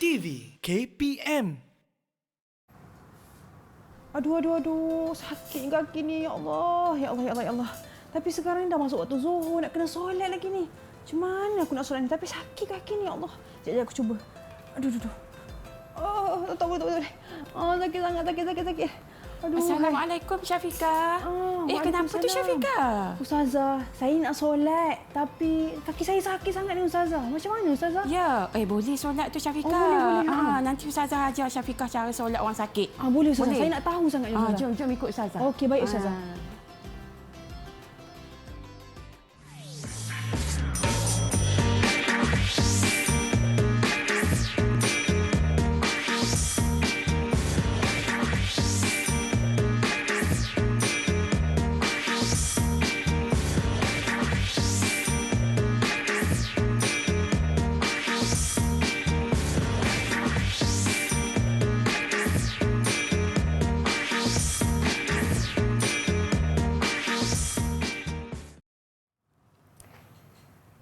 TV KPM. Aduh, sakit kaki ni. Ya Allah, ya Allah, ya Allah, ya Allah. Tapi sekarang ni dah masuk waktu zuhur, nak kena solat lagi ni. Macam mana aku nak solat ni? Tapi sakit kaki ni, ya Allah. Sekejap aku cuba. Aduh. Oh, tak boleh. Oh, sakit sangat, sakit. Aduh. Assalamualaikum Syafiqah. Kenapa tu Syafiqah? Ustazah, saya nak solat tapi kaki saya sakit sangat ni Ustazah. Macam mana Ustazah? Ya, boleh solat tu Syafiqah. Oh, boleh. Nanti Ustazah ajar Syafiqah cara solat orang sakit. Boleh Ustazah. Saya nak tahu sangat ni Ustazah. Jom ikut Ustazah. Okey, baik Ustazah.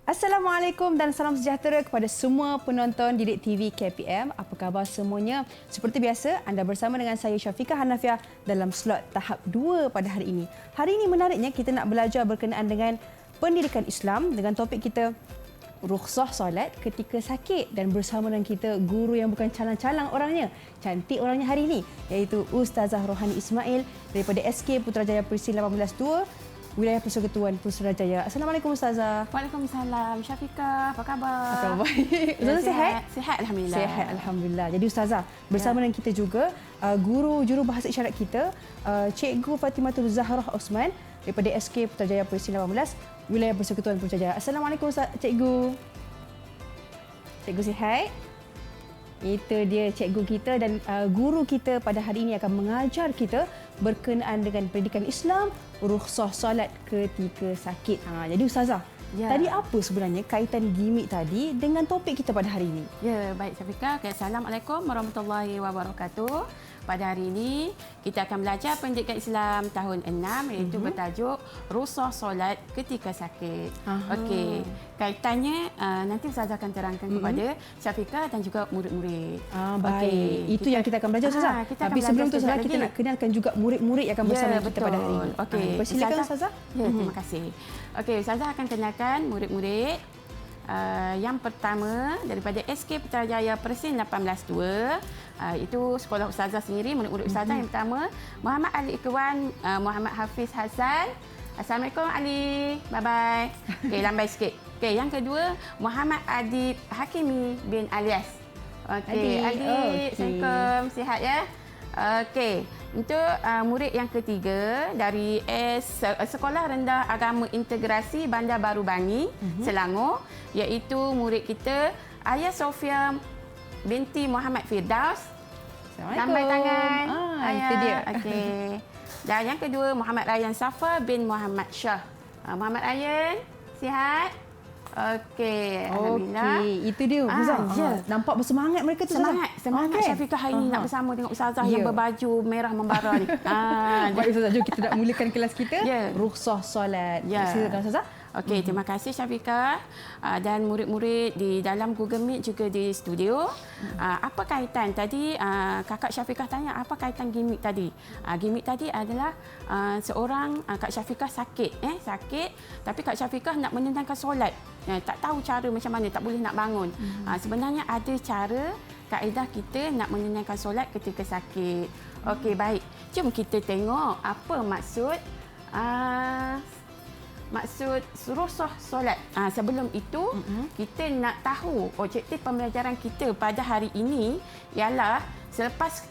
Assalamualaikum dan salam sejahtera kepada semua penonton Didik TV KPM. Apa khabar semuanya? Seperti biasa, anda bersama dengan saya Syafiqah Hanafiah dalam slot tahap 2 pada hari ini. Hari ini menariknya kita nak belajar berkenaan dengan pendidikan Islam dengan topik kita rukhsah solat ketika sakit, dan bersama dengan kita guru yang bukan calang-calang orangnya, cantik orangnya hari ini, iaitu Ustazah Rohani Ismail daripada SK Putrajaya Perisi 18-2 Wilayah Persekutuan Putrajaya. Assalamualaikum Ustazah. Waalaikumsalam Syafiqah. Apa khabar? Baik. Ustazah sihat? Sihat alhamdulillah. Sihat alhamdulillah. Jadi Ustazah, bersama dengan kita juga guru jurubahasa isyarat kita, Cikgu Fatimatul Zahrah Osman daripada SK Putrajaya Perisi 18 Wilayah Persekutuan Putrajaya. Assalamualaikum Cikgu. Cikgu sihat? Itu dia cikgu kita, dan guru kita pada hari ini akan mengajar kita berkenaan dengan pendidikan Islam, rukhsah solat ketika sakit. Jadi Ustazah, tadi apa sebenarnya kaitan gimik tadi dengan topik kita pada hari ini? Ya, baik Syafiqah. Assalamualaikum warahmatullahi wabarakatuh. Pada hari ini kita akan belajar pendidikan Islam tahun 6, iaitu bertajuk rukhsah solat ketika sakit. Okey, kaitannya nanti Ustazah akan terangkan kepada Syafiqah dan juga murid-murid. Baik. Okay. Itu yang kita akan belajar Ustazah. Tapi sebelum tu Ustazah, kita nak kenalkan juga murid-murid yang akan bersama kita pada hari ini. Okey, persilakan Ustazah. Ya, terima kasih. Okey, Ustazah akan kenalkan murid-murid. Yang pertama daripada SK Putrajaya Persin 18-2, itu sekolah Ustazah sendiri, murid-murid Ustazah. Yang pertama Muhammad Ali Ikwan, Muhammad Hafiz Hassan. Assalamualaikum Ali. Bye-bye. Okey, lambai sikit. Okey, yang kedua Muhammad Adib Hakimi bin Alias. Okey, Adik. Assalamualaikum. Sihat ya? Okey, untuk murid yang ketiga dari Sekolah Rendah Agama Integrasi Bandar Baru Bangi, Selangor, iaitu murid kita Ayah Sofia binti Muhammad Firdaus. Lambai tangan. Ayah. Itu dia. Okey. Dan yang kedua Muhammad Ryan Safa bin Muhammad Shah. Muhammad Ryan, sihat? Okey, alhamdulillah. Okey, itu dia Ustazah. Nampak bersemangat mereka tu. Semangat Syafiqah hari ini nak bersama dengan Ustazah yang berbaju merah membara ni. Baik Ustazah, jom kita nak mulakan kelas kita. Rukhsah solat. Silakan Ustazah. Okey, terima kasih Syafiqah dan murid-murid di dalam Google Meet juga di studio. Apa kaitan tadi Kakak Syafiqah tanya apa kaitan gimik tadi? Gimik tadi adalah seorang Kak Syafiqah sakit, tapi Kak Syafiqah nak menunaikan solat. Tak tahu cara macam mana, tak boleh nak bangun. Sebenarnya ada cara kaedah kita nak menunaikan solat ketika sakit. Okey, baik. Jom kita tengok apa maksud rukhsah solat. Sebelum itu, kita nak tahu objektif pembelajaran kita pada hari ini ialah selepas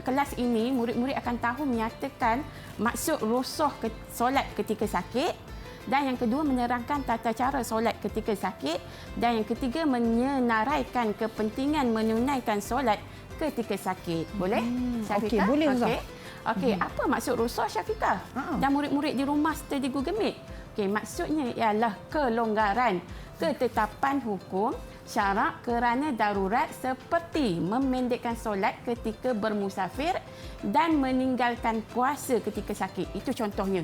kelas ini, murid-murid akan tahu menyatakan maksud rukhsah solat ketika sakit, dan yang kedua menerangkan tata cara solat ketika sakit, dan yang ketiga menyenaraikan kepentingan menunaikan solat ketika sakit. Boleh? Okey, boleh Ustaz. Okey, apa maksud rukhsah Syafiqah? Dan murid-murid di rumah serta di Google Meet. Okey, maksudnya ialah kelonggaran ketetapan hukum syarak kerana darurat seperti memendekkan solat ketika bermusafir dan meninggalkan puasa ketika sakit. Itu contohnya.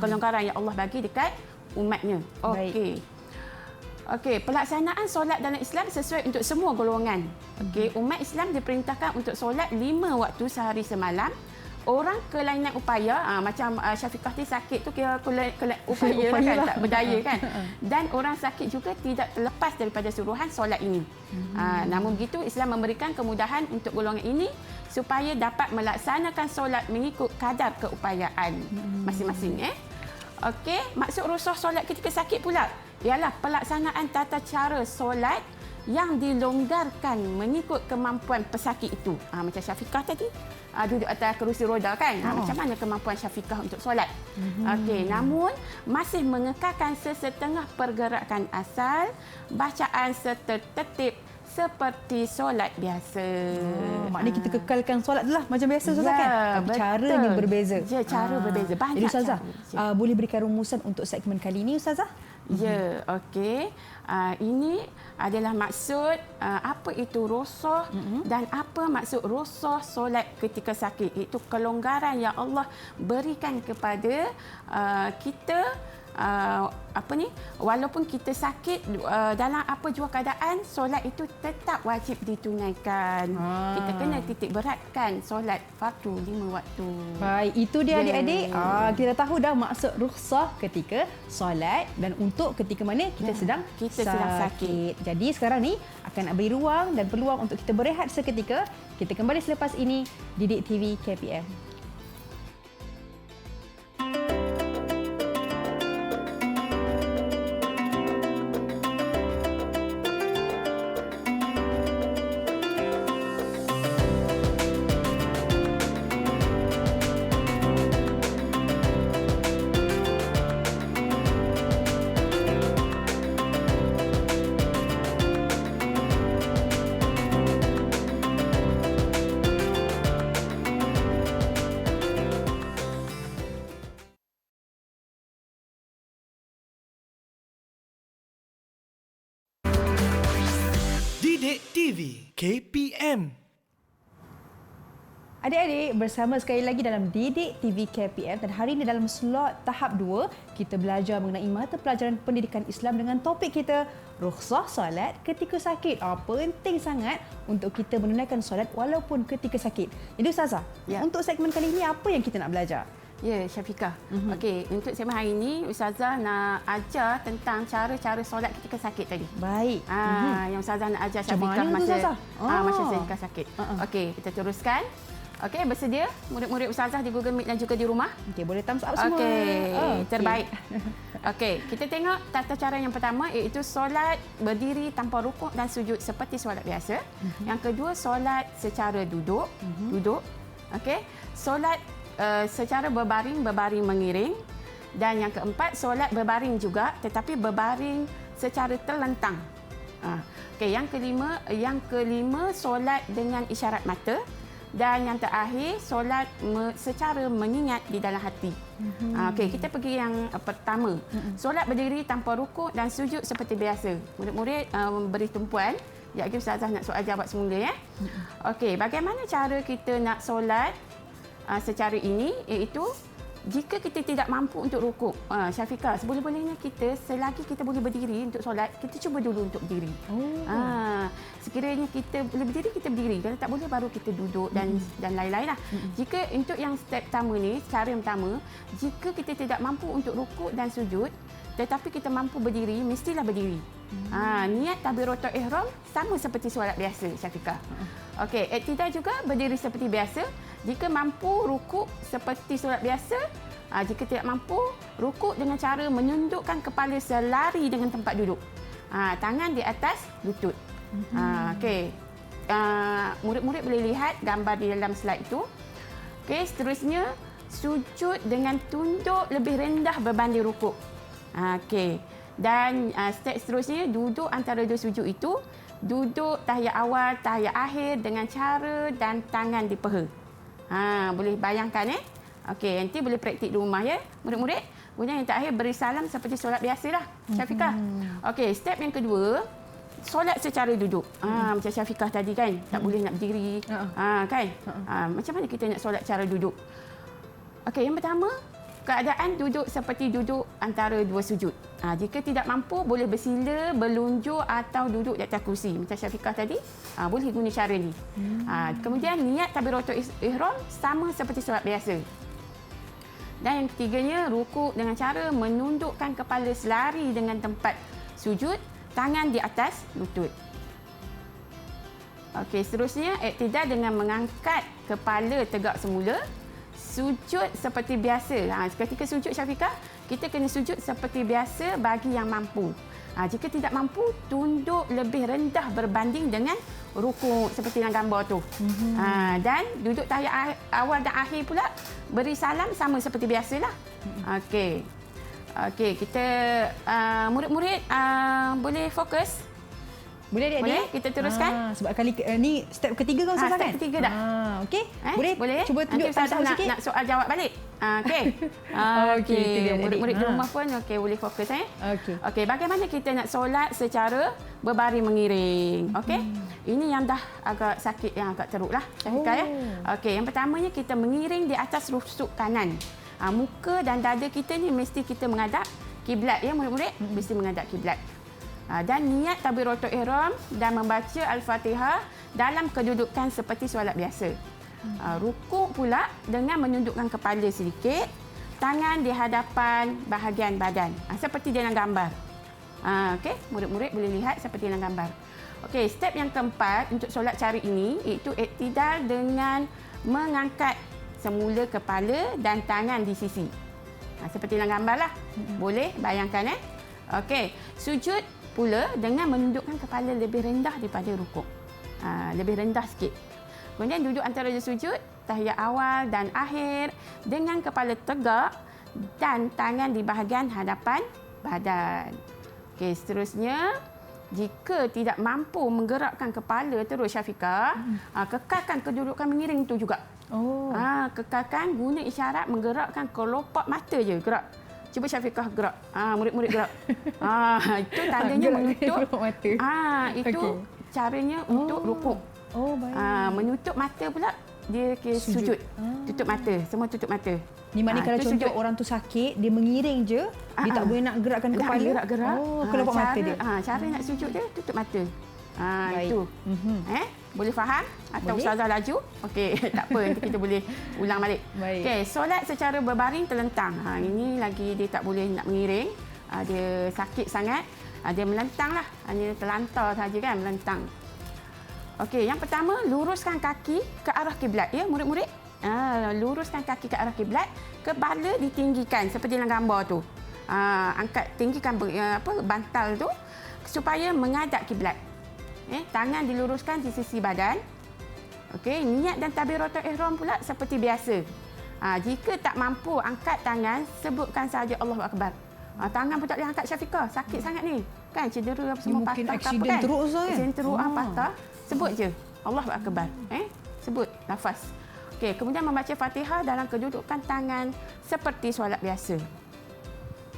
Kelonggaran yang Allah bagi dekat umatnya. Okey. Okey, pelaksanaan solat dalam Islam sesuai untuk semua golongan. Okey, umat Islam diperintahkan untuk solat 5 waktu sehari semalam. Orang kelainan upaya, macam Syafiqah ni sakit tu kira upaya lah kan, tak berdaya kan. Dan orang sakit juga tidak terlepas daripada suruhan solat ini. Namun begitu, Islam memberikan kemudahan untuk golongan ini supaya dapat melaksanakan solat mengikut kadar keupayaan masing-masing. Okey, maksud rusuh solat ketika sakit pula ialah pelaksanaan tata cara solat yang dilonggarkan mengikut kemampuan pesakit itu. Macam Syafiqah tadi, duduk atas kerusi roda kan. Macam mana kemampuan Syafiqah untuk solat? Okey, namun masih mengekalkan sesetengah pergerakan asal, bacaan serta tertib seperti solat biasa. Maknanya kita kekalkan solat tu lah macam biasa Ustazah kan? Tapi betul. caranya berbeza. Ya, cara berbeza. Banyak Jadi Ustazah, cara. boleh berikan rumusan untuk segmen kali ini Ustazah? Ya, okey. Ini adalah maksud apa itu rusuh dan apa maksud rusuh solat ketika sakit. Itu kelonggaran yang Allah berikan kepada kita, walaupun kita sakit, dalam apa jua keadaan, solat itu tetap wajib ditunaikan. Kita kena titik beratkan solat fardu 5 waktu. Baik, itu dia adik-adik. Kita tahu dah maksud rukhsah ketika solat dan untuk ketika mana kita sedang sakit. Jadi sekarang ni akan nak beri ruang dan peluang untuk kita berehat seketika. Kita kembali selepas ini Didik TV KPM. Didik TV KPM. Adik-adik, bersama sekali lagi dalam Didik TV KPM dan hari ini dalam slot tahap 2, kita belajar mengenai mata pelajaran pendidikan Islam dengan topik kita rukhsah solat ketika sakit. Penting sangat untuk kita menunaikan solat walaupun ketika sakit. Jadi Ustazah, untuk segmen kali ini apa yang kita nak belajar? Ya, Syafiqah. Okey, untuk segmen hari ini Ustazah nak ajar tentang cara-cara solat ketika sakit tadi. Baik. Yang Ustazah nak ajar Macam Syafiqah mana tu, Ustazah? masa Syafiqah sakit. Okey, kita teruskan. Okey, bersedia murid-murid Ustazah di Google Meet dan juga di rumah? Okey, boleh thumbs up semua. Okey, terbaik. Okey, kita tengok tata cara yang pertama iaitu solat berdiri tanpa rukuk dan sujud seperti solat biasa. Yang kedua, solat secara duduk. Duduk. Okey, solat secara berbaring mengiring. Dan yang keempat, solat berbaring juga tetapi berbaring secara terlentang. Okey, yang kelima solat dengan isyarat mata. Dan yang terakhir, solat secara mengingat di dalam hati. Okey, kita pergi yang pertama. Solat berdiri tanpa rukuk dan sujud seperti biasa. Murid-murid beri tumpuan. Sekejap lagi Ustazah nak soal jawab semula ya. Okey, bagaimana cara kita nak solat secara ini, iaitu jika kita tidak mampu untuk rukuk, Syafiqah, seboleh-bolehnya kita, selagi kita boleh berdiri untuk solat, kita cuba dulu untuk berdiri. Sekiranya kita boleh berdiri, kita berdiri. Kalau tak boleh, baru kita duduk dan lain-lain lah. Jika untuk yang step pertama ni, cara yang pertama, jika kita tidak mampu untuk rukuk dan sujud, tetapi kita mampu berdiri, mestilah berdiri. Niat takbiratul ihram sama seperti solat biasa, Syafiqah. Okey, iktidal juga berdiri seperti biasa. Jika mampu rukuk seperti solat biasa, jika tidak mampu, rukuk dengan cara menundukkan kepala selari dengan tempat duduk. Tangan di atas lutut. Okey. Murid-murid boleh lihat gambar di dalam slide itu. Okey, seterusnya sujud dengan tunduk lebih rendah berbanding rukuk. Okey. Dan step seterusnya, duduk antara dua sujud itu, duduk tahiyat awal, tahiyat akhir dengan cara dan tangan di peha. Boleh bayangkan Okey, nanti boleh praktik di rumah ya, murid-murid. Kemudian yang terakhir, beri salam seperti solat biasalah, Syafiqah. Okey, step yang kedua, solat secara duduk. Macam Syafiqah tadi kan, tak boleh nak berdiri. Kan? Macam mana kita nak solat cara duduk? Okey, yang pertama, keadaan duduk seperti duduk antara dua sujud. Jika tidak mampu, boleh bersila, berlunjuk atau duduk di atas kursi. Macam Syafiqah tadi, boleh guna cara ni. Kemudian niat takbiratul ihram sama seperti solat biasa. Dan yang ketiganya, rukuk dengan cara menundukkan kepala selari dengan tempat sujud, tangan di atas lutut. Okey, seterusnya iktidal dengan mengangkat kepala tegak semula. Sujud seperti biasa. Ketika sujud Syafiqah, kita kena sujud seperti biasa bagi yang mampu. Jika tidak mampu, tunduk lebih rendah berbanding dengan rukuk seperti dalam gambar tu. Dan duduk tahiyat awal dan akhir pula beri salam sama seperti biasalah. Okey. Okey, kita murid-murid boleh fokus. Boleh adik-adik? Boleh? Kita teruskan. Sebab kali ni step ketiga kan Ustazah kan? Step ketiga dah. Okey. Boleh? Cuba tunjuk Nanti Ustazah sikit. nak soal jawab balik. Okey. Okey, itu dia, Murid-murid di adik. rumah pun boleh fokus. Okey. Okey, bagaimana kita nak solat secara berbaring mengiring? Okey. Ini yang dah agak sakit, yang agak teruk lah. Syafiqah ya. Okey, yang pertamanya kita mengiring di atas rusuk kanan. Muka dan dada kita ni mesti kita menghadap kiblat ya murid-murid. Mesti menghadap kiblat. Dan niat takbiratul ihram dan membaca Al-Fatihah dalam kedudukan seperti solat biasa. Rukuk pula dengan menundukkan kepala sedikit, tangan di hadapan bahagian badan. Seperti dalam gambar. Okey, murid-murid boleh lihat seperti dalam gambar. Okey, step yang keempat untuk solat cara ini iaitu iktidal dengan mengangkat semula kepala dan tangan di sisi. Seperti dalam gambar lah. Boleh bayangkan Okey, sujud pula dengan menundukkan kepala lebih rendah daripada rukuk. Lebih rendah sikit. Kemudian duduk antara sujud, tahiyat awal dan akhir dengan kepala tegak dan tangan di bahagian hadapan badan. Okey, seterusnya jika tidak mampu menggerakkan kepala terus Syafiqah, kekalkan kedudukan mengiring itu juga. Kekalkan guna isyarat menggerakkan kelopak mata je gerak. Cuba Syafiqah gerak. Murid-murid gerak. Itu tandanya menutup mata. Itu caranya untuk rukuk. Baik. Menutup mata pula dia sujud. Tutup mata, semua tutup mata. Ni mana kalau itu contoh sujud. orang tu sakit, dia mengiring je, dia tak boleh nak gerakkan kepala. Gerak-gerak. Kelopak mata dia. Cara nak sujud dia tutup mata. Baik. Itu. Boleh faham? Atau Boleh. Ustazah laju? Okey, tak apa. Nanti kita boleh ulang balik. Baik. Okey, solat secara berbaring terlentang. Ini lagi dia tak boleh nak mengiring. Dia sakit sangat. Dia melentang lah. Hanya terlantar saja kan, melentang. Okey, yang pertama, luruskan kaki ke arah kiblat. Ya, murid-murid? Luruskan kaki ke arah kiblat. Kepala ditinggikan seperti dalam gambar tu. Angkat, tinggikan bantal tu supaya menghadap kiblat. Tangan diluruskan di sisi badan. Okey, niat dan takbiratul ihram pula seperti biasa. Jika tak mampu angkat tangan, sebutkan saja Allahu Akbar. Tangan pun tak boleh angkat Syafiqah, sakit sangat ni. Kan cedera apa semua mungkin patah ke apa aksiden kan? teruk Ustaz kan? Aksiden teruk patah. Sebut je Allahu Akbar. Sebut lafaz. Okey, kemudian membaca Fatihah dalam kedudukan tangan seperti solat biasa.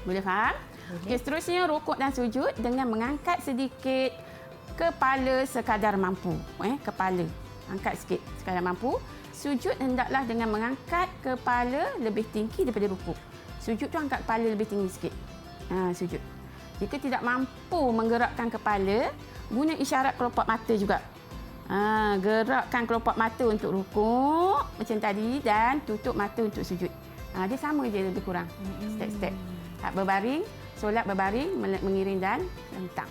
Boleh faham? Okey, seterusnya rukuk dan sujud dengan mengangkat sedikit kepala sekadar mampu. Kepala angkat sikit sekadar mampu. Sujud hendaklah dengan mengangkat kepala lebih tinggi daripada rukuk. Sujud tu angkat kepala lebih tinggi sikit. Sujud. Jika tidak mampu menggerakkan kepala, guna isyarat kelopak mata juga. Gerakkan kelopak mata untuk rukuk macam tadi dan tutup mata untuk sujud. Dia sama je lebih kurang. Step-step. Berbaring, solat berbaring, mengiring dan lentang.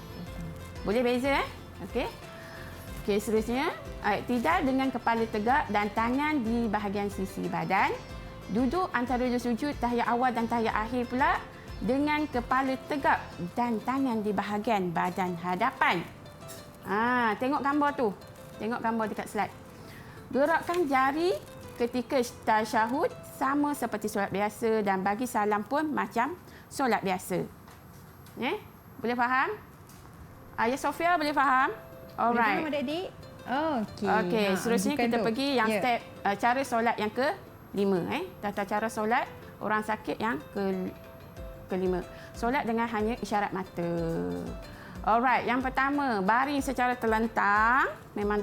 Boleh beza Okey. Okey, seterusnya iktidal dengan kepala tegak dan tangan di bahagian sisi badan. Duduk antara sujud tahiyat awal dan tahiyat akhir pula dengan kepala tegak dan tangan di bahagian badan hadapan. Tengok gambar tu. Tengok gambar dekat slide. Gerakkan jari ketika tasyahud sama seperti solat biasa dan bagi salam pun macam solat biasa. Boleh faham? Ayah Sofia boleh faham? Boleh Alright. faham adik-adik? Okey. Okey, seterusnya bukan kita tu. pergi yang Ya. step cara solat yang ke-5. Tata cara solat orang sakit yang ke-5. Solat dengan hanya isyarat mata. Alright, yang pertama, baring secara terlentang. Memang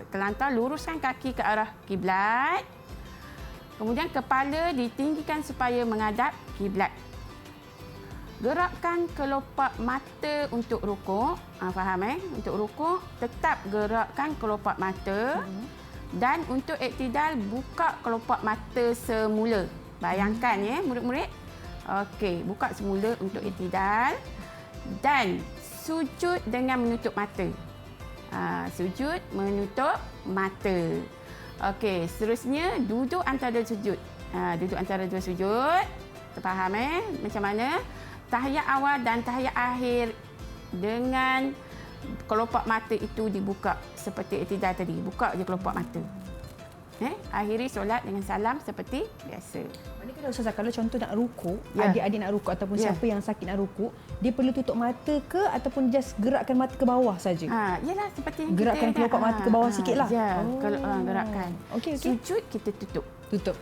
terlentang, luruskan kaki ke arah kiblat. Kemudian kepala ditinggikan supaya menghadap kiblat. Gerakkan kelopak mata untuk rukuk. Faham Untuk rukuk, tetap gerakkan kelopak mata. Dan untuk iktidal, buka kelopak mata semula. Bayangkan murid-murid. Okey, buka semula untuk iktidal. Dan sujud dengan menutup mata. Sujud menutup mata. Okey, seterusnya duduk antara sujud. Duduk antara dua sujud. Terfaham macam mana? Tahiyat awal dan tahiyat akhir dengan kelopak mata itu dibuka seperti iktidal tadi. Buka je kelopak mata. Akhiri solat dengan salam seperti biasa. Maknanya kalau Ustazah, kalau contoh nak rukuk, Ya. adik-adik nak rukuk ataupun Ya. siapa yang sakit nak rukuk, dia perlu tutup mata ke ataupun just gerakkan mata ke bawah saja? Yalah seperti yang Gerakkan kita kelopak mata ke bawah sikitlah. Ya, Oh. kalau gerakkan. Okey. Sujud kita tutup. Tutup.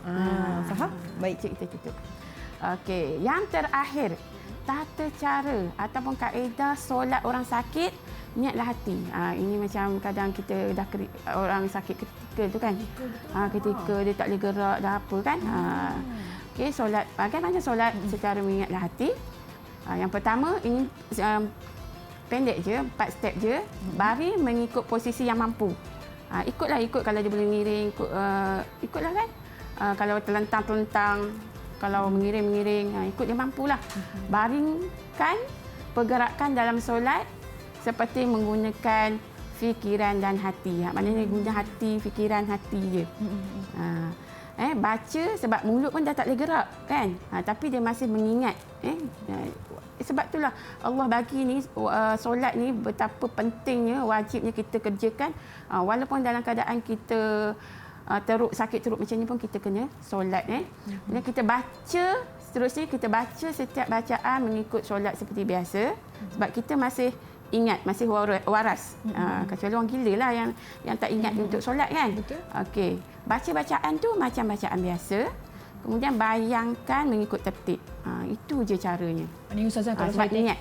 Faham? Baik. Sujud kita tutup. Okey, yang terakhir, tata cara ataupun kaedah solat orang sakit, niatlah hati. Ini macam kadang kita dah orang sakit ketika tu kan. Ketika dia tak boleh gerak dah apa kan. Okey, solat bagaimana solat secara mengingatlah hati. Yang pertama ini pendek je, 4 step je. Baring mengikut posisi yang mampu. Ikut kalau dia boleh miring, ikutlah kan. Kalau terlentang-telentang, kalau mengiring-mengiring, ikut dia mampulah. Baringkan pergerakan dalam solat seperti menggunakan fikiran dan hati. Maknanya guna hati, fikiran, hati je. Baca sebab mulut pun dah tak boleh gerak kan. Tapi dia masih mengingat. Sebab itulah Allah bagi ni solat ni betapa pentingnya, wajibnya kita kerjakan. Walaupun dalam keadaan kita sakit teruk macam ni pun kita kena solat. Dan kita baca, seterusnya kita baca setiap bacaan mengikut solat seperti biasa. Sebab kita masih ingat, masih waras. Kecuali orang gila lah yang tak ingat untuk solat kan. Betul. Okey, baca bacaan tu macam bacaan biasa. Kemudian bayangkan mengikut tertib. Itu je caranya. Maknanya Ustazah, kalau sebab saya tengok, ingat.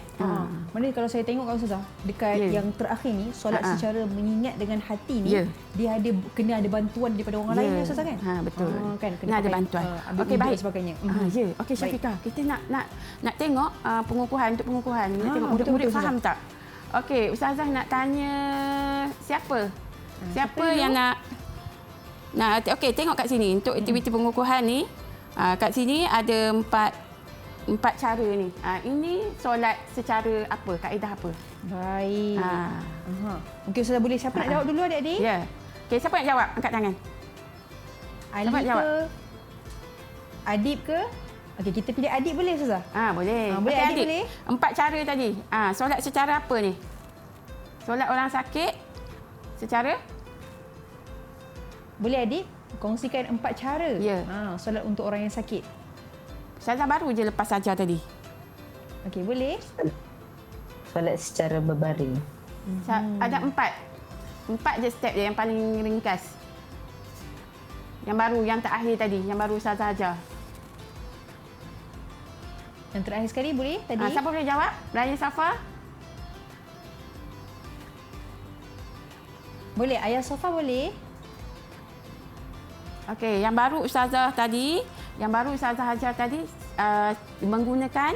maknanya kalau saya tengok Ustazah, dekat yang terakhir ni, solat secara mengingat dengan hati ni, dia kena ada bantuan daripada orang lain Ustazah kan? Betul. Kan Kena ada bantuan. Okey, baik. Sebagainya. Okey Syafiqah, kita nak tengok pengukuhan. Kita tengok murid-murid betul, faham tak? Okey, Ustazah nak tanya siapa? Siapa yang nak okey, tengok kat sini untuk aktiviti pengukuhan ni. Kat sini ada empat cara ni. Ini solat secara apa? Kaedah apa? Baik. Mungkin Ustazah boleh, siapa nak jawab dulu adik-adik? Ya. Okey, siapa nak jawab? Angkat tangan. Ali Dapat ke? jawab. Adib ke? Okey, kita pilih Adib boleh Ustazah? Boleh. Boleh, Okey, Adik boleh? 4 cara tadi. Solat secara apa ni? Solat orang sakit secara? Boleh Adib? Kongsikan 4 cara. Ya. Solat untuk orang yang sakit. Ustazah baru je lepas ajar tadi. Okey, boleh? Solat secara berbaring. Ada 4. 4 je step je yang paling ringkas. Yang baru, yang terakhir tadi, yang baru Ustazah ajar. Yang terakhir sekali boleh tadi? Siapa boleh jawab? Raya Safa? Boleh. Ayah Sofa boleh? Okey, yang baru Ustazah tadi, ajar tadi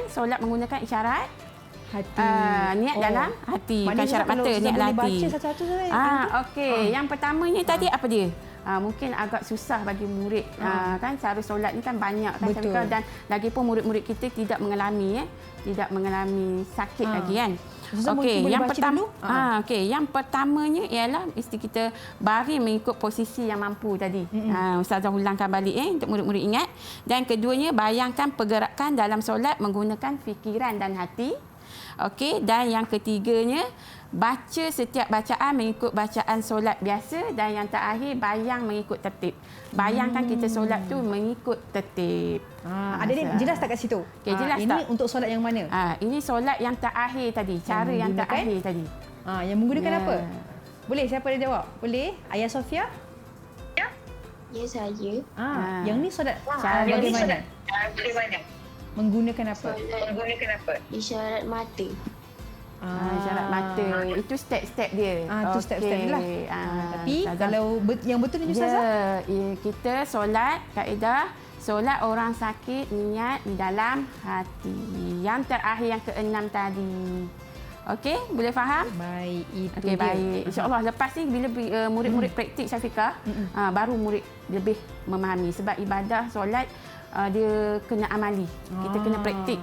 solat menggunakan isyarat. Hati. Niat dalam hati, bukan Maknanya syarat kalau mata, Ustazah niat dalam boleh hati. baca satu-satu saja. Okey, yang pertamanya tadi apa dia? Mungkin agak susah bagi murid kan, cara solat ni kan banyak kan Betul. Syafiqah, dan lagipun murid-murid kita tidak mengalami sakit lagi kan. Ustazah Okey, mungkin boleh yang baca pertama dulu? okey, yang pertamanya ialah mesti kita baring mengikut posisi yang mampu tadi. Ustazah ulangkan balik untuk murid-murid ingat. Dan keduanya, bayangkan pergerakan dalam solat menggunakan fikiran dan hati. Okey, dan yang ketiganya, baca setiap bacaan mengikut bacaan solat biasa, dan yang terakhir, bayang mengikut tertib. Bayangkan kita solat tu mengikut tertib. Adik-adik jelas tak kat situ? Okey, jelas ini tak? untuk solat yang mana? Ini solat yang terakhir tadi, cara yang menggunakan? terakhir tadi. Yang menggunakan Ya. apa? Boleh, siapa dia jawab? Boleh? Ayah Sofia? Ya, saya. Yang ni solat Cara bagaimana? Bagaimana? Menggunakan apa? Solat Menggunakan apa? isyarat mata. Syarat mata. Itu step-step dia. Itu step-step dia lah. Tapi kalau yang betul ni Ustazah? Kita solat, kaedah solat orang sakit niat di dalam hati. Yang terakhir yang ke-6 tadi. Okey, boleh faham? Baik, itu Okey, dia. baik. InsyaAllah lepas ni bila murid-murid praktik Syafiqah, baru murid lebih memahami. Sebab ibadah solat dia kena amali. Kita kena praktik.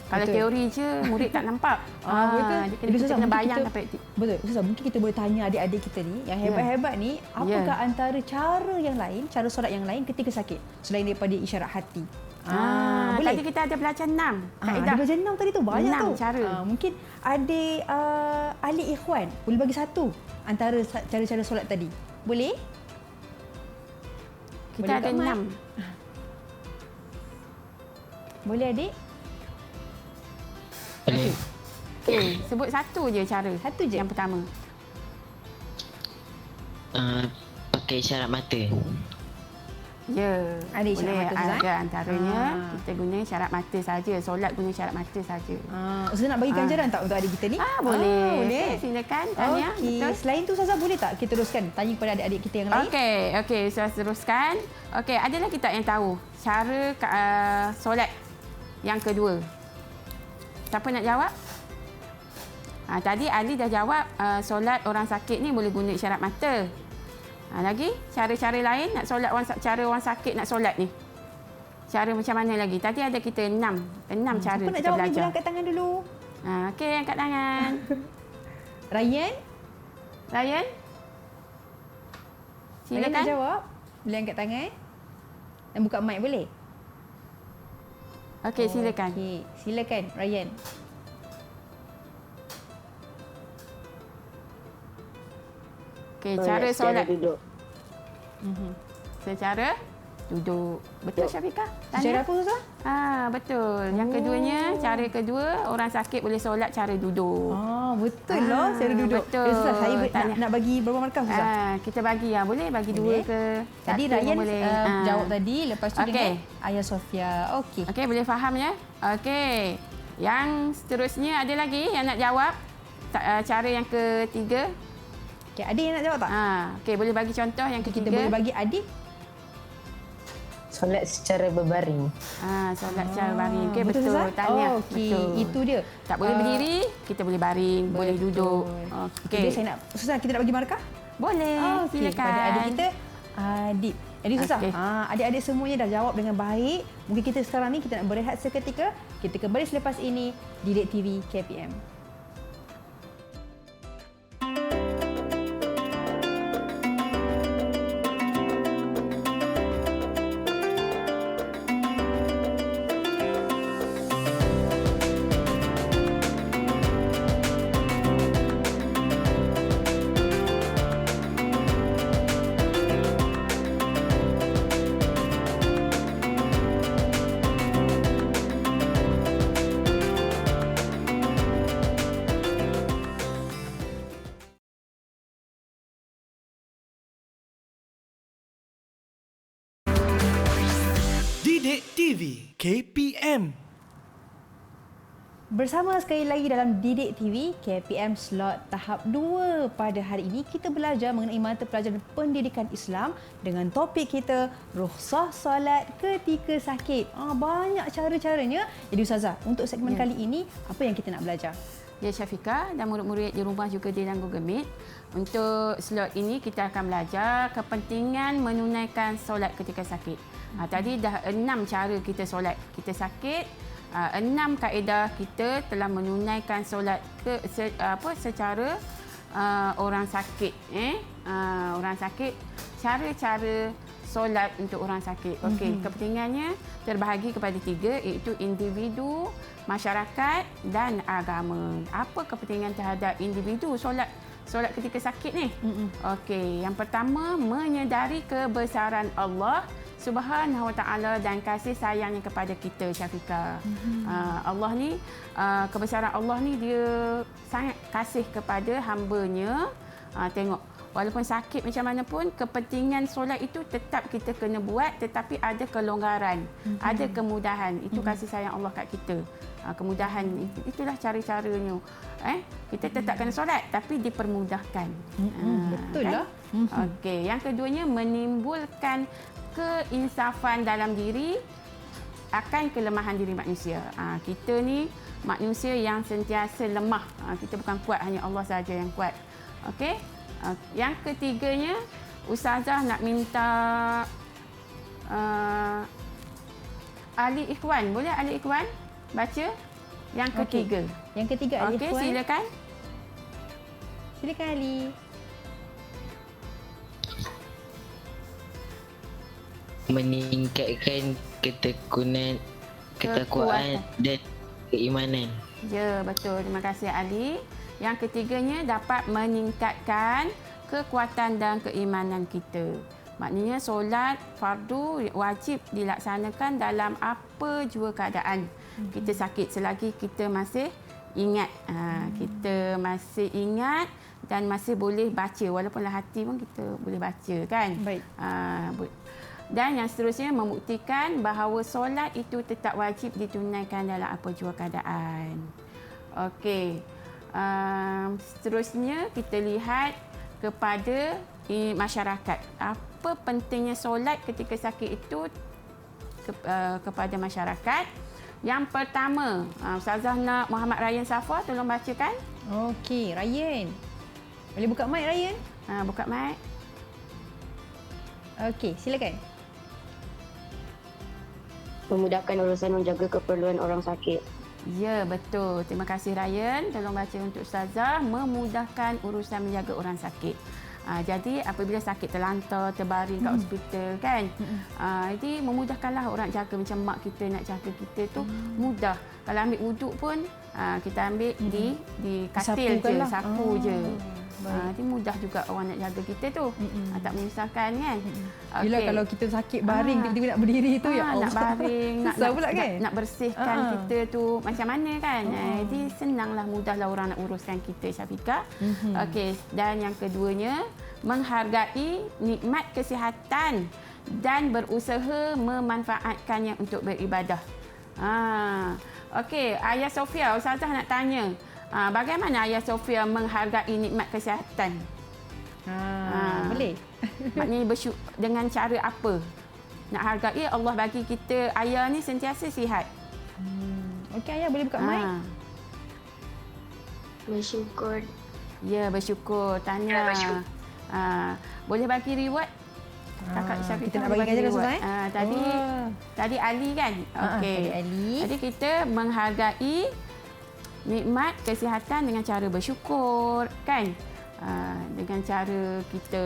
Kalau Betul. teori je murid tak nampak. Betul. Kita kena bayang dan praktik. Betul. Ustazah, mungkin kita boleh tanya adik-adik kita ni yang hebat-hebat ni, apakah antara cara yang lain, cara solat yang lain ketika sakit selain daripada isyarat hati? Boleh. Tadi kita ada belajar 6 kaedah. Ada belajar 6 tadi tu, banyak 6 tu. cara. Mungkin adik ahli ikhwan boleh bagi satu antara cara-cara solat tadi. Boleh? Kita Boleh ada tak, Mat? 6. Boleh adik? Boleh. Okey, sebut satu je cara. Satu je? Yang pertama. Pakai isyarat mata. Ya, Ada isyarat boleh. mata, Ustaz? Ada antaranya kita guna syarat mata saja. Solat guna syarat mata saja. Ustazah nak bagi ganjaran tak untuk adik kita ni? Boleh. Boleh. Okay, silakan tanya. Okey. Betul. Selain tu Ustazah boleh tak kita teruskan tanya kepada adik-adik kita yang lain? Okey, saya teruskan. Okey, adalah kita yang tahu cara solat yang kedua. Siapa nak jawab? Tadi Ali dah jawab solat orang sakit ni boleh guna isyarat mata. Lagi cara-cara lain nak solat cara orang sakit nak solat ni. Cara macam mana lagi? Tadi ada kita 6 cara Siapa nak kita jawab ni? belajar. Boleh angkat tangan dulu. Okey, angkat tangan. Ryan? Ryan? Ryan nak Silakan. jawab. Boleh angkat tangan. Dan buka mic boleh? Okey, silakan. Okey, silakan Ryan. Okey, cara solat duduk. secara duduk. Betul Syafiqah? Cara apa Ustazah? Betul. Yang keduanya, cara kedua, orang sakit boleh solat cara duduk. Betul lah cara duduk. betul. Ustazah, saya Tanya. nak bagi berapa markah Ustazah? Kita bagi boleh bagi Boleh. 2 ke? Tadi 1 pun Ryan boleh. jawab tadi, lepas tu Okey. dengan Ayah Sofia. Okey. Okey, boleh faham ya? Okey. Yang seterusnya ada lagi yang nak jawab cara yang ketiga. Okey, adik yang nak jawab tak? Okey, boleh bagi contoh yang Kita ketiga. boleh bagi adik. Solat secara berbaring. Solat secara baring. Okey, betul. Ustazah? Tanya. Okey, Betul. itu dia. Tak boleh berdiri, kita boleh baring, boleh duduk. Okey. Jadi saya nak Ustazah, kita nak bagi markah? Boleh. Okey, Silakan. kepada adik kita Adib. Jadi Ustazah, Okey. adik-adik semuanya dah jawab dengan baik. Mungkin kita sekarang ni kita nak berehat seketika. Kita kembali selepas ini di Didik TV KPM. Didik TV KPM. Bersama sekali lagi dalam Didik TV KPM slot tahap 2. Pada hari ini kita belajar mengenai mata pelajaran pendidikan Islam dengan topik kita rukhsah solat ketika sakit. Banyak cara-caranya. Jadi Ustazah, untuk segmen kali ini apa yang kita nak belajar? Ya Syafiqah dan murid-murid di rumah juga di dalam Google Meet. Untuk slot ini kita akan belajar kepentingan menunaikan solat ketika sakit. Tadi dah 6 cara kita solat. Kita sakit, 6 kaedah kita telah menunaikan solat secara orang sakit. Orang sakit, cara-cara solat untuk orang sakit. Okey, kepentingannya terbahagi kepada 3 iaitu individu, masyarakat dan agama. Apa kepentingan terhadap individu solat ketika sakit ni? Okey, yang pertama menyedari kebesaran Allah Subhanahu Wa Taala dan kasih sayangnya kepada kita Syafiqah. Allah ni kebesaran Allah ni dia sangat kasih kepada hamba-Nya Tengok, walaupun sakit macam mana pun, kepentingan solat itu tetap kita kena buat, tetapi ada kelonggaran, ada kemudahan. Itu kasih sayang Allah kat kita. Kemudahan, itulah cara-caranya. Kita tetap kena solat, tapi dipermudahkan. Betul lah. Okey, yang keduanya menimbulkan keinsafan dalam diri akan kelemahan diri manusia. Kita ni manusia yang sentiasa lemah. Kita bukan kuat, hanya Allah sahaja yang kuat. Okey. Yang ketiganya, Ustazah nak minta ahli ikhwan. Boleh ahli ikhwan baca yang ketiga? Yang ketiga, ahli ikhwan. Okey, silakan. Silakan Ali. Meningkatkan ketekunan, ketakwaan dan keimanan. Ya, betul. Terima kasih Ali. Yang ketiganya dapat meningkatkan kekuatan dan keimanan kita. Maknanya solat fardu wajib dilaksanakan dalam apa jua keadaan. Kita sakit selagi kita masih ingat. Kita masih ingat dan masih boleh baca. Walaupunlah hati pun kita boleh baca kan. Baik. Dan yang seterusnya membuktikan bahawa solat itu tetap wajib ditunaikan dalam apa jua keadaan. Okey. Seterusnya kita lihat kepada masyarakat. Apa pentingnya solat ketika sakit itu kepada masyarakat? Yang pertama, Ustazah nak Muhammad Ryan Safar tolong bacakan. Okey, Ryan. Boleh buka mic Ryan? Buka mic. Okey, silakan. Memudahkan urusan menjaga keperluan orang sakit. Ya, betul. Terima kasih Ryan. Tolong baca untuk Ustazah. Memudahkan urusan menjaga orang sakit. Jadi apabila sakit terlantar, terbaring kat hospital kan. Jadi memudahkanlah orang jaga. Macam mak kita nak jaga kita tu mudah. Kalau ambil wuduk pun kita ambil di katil je, sapu je. Jadi mudah juga orang nak jaga kita tu. Tak menyusahkan kan. Yelah kalau kita sakit baring tiba-tiba nak berdiri tu ya Allah. Nak baring, nak bersihkan kita tu macam mana kan. Jadi senanglah, mudahlah orang nak uruskan kita, Syafiqah. Okey, dan yang keduanya menghargai nikmat kesihatan dan berusaha memanfaatkannya untuk beribadah. Okey, Ayah Sofia, Ustazah nak tanya. Bagaimana Ayah Sofia menghargai nikmat kesihatan? Boleh. Maknanya dengan cara apa? Nak hargai Allah bagi kita, Ayah ni sentiasa sihat. Okey Ayah, boleh buka mic? Bersyukur. Ya, bersyukur. Tanya. Boleh bagi reward? Kakak Syafiqah kita nak bagi ganjaran Ustazah Tadi Ali kan? Okey. Ali. Jadi kita menghargai nikmat kesihatan dengan cara bersyukur kan, dengan cara kita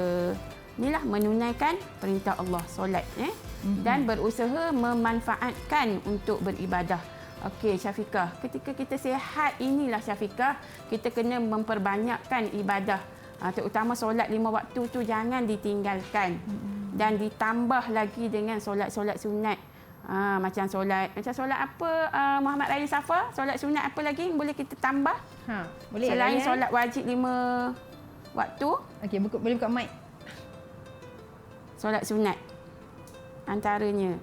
inilah menunaikan perintah Allah, solat dan berusaha memanfaatkan untuk beribadah. Okey Syafiqah, ketika kita sihat inilah Syafiqah, kita kena memperbanyakkan ibadah, terutama solat 5 waktu tu jangan ditinggalkan dan ditambah lagi dengan solat-solat sunat. Macam solat apa Muhammad Ryan Safar, solat sunat apa lagi boleh kita tambah? Boleh. Selain solat wajib 5 waktu. Okey, boleh buka mic. Solat sunat antaranya.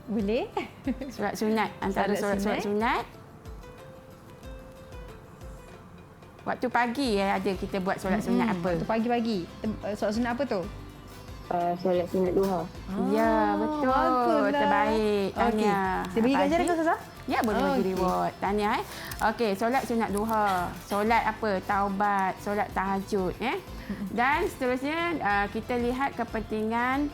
Boleh. Solat sunat antara solat sunat. Waktu pagi ada kita buat solat sunat apa? Waktu pagi-pagi. Solat sunat apa tu? Solat sunat duha. Ya, betul. Baguslah. Terbaik. Tanya. Saya bagi ganjaran ke Ustazah? Ya, boleh bagi reward. Tanya Okey, solat sunat duha. Solat apa? Taubat, solat tahajud Dan seterusnya kita lihat kepentingan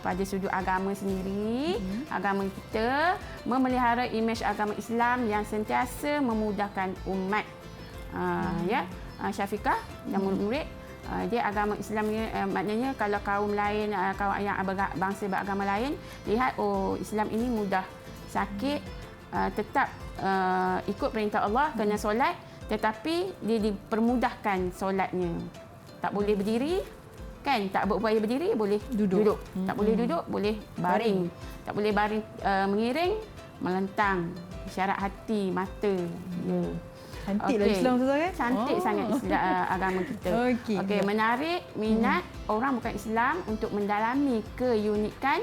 pada sudut agama sendiri. Agama kita memelihara imej agama Islam yang sentiasa memudahkan umat. Syafiqah dan murid-murid, dia agama Islam ni maknanya kalau kaum lain, kaum yang bangsa beragama lain lihat Islam ini mudah, sakit tetap ikut perintah Allah, kena solat tetapi dia dipermudahkan solatnya. Tak boleh berdiri kan, tak berupaya berdiri boleh duduk. Tak boleh duduk boleh baring. Tak boleh baring mengiring melentang, isyarat hati, mata. Ya. Cantik lah Islam Ustazah kan? Cantik sangat agama kita. Okey, menarik minat orang bukan Islam untuk mendalami keunikan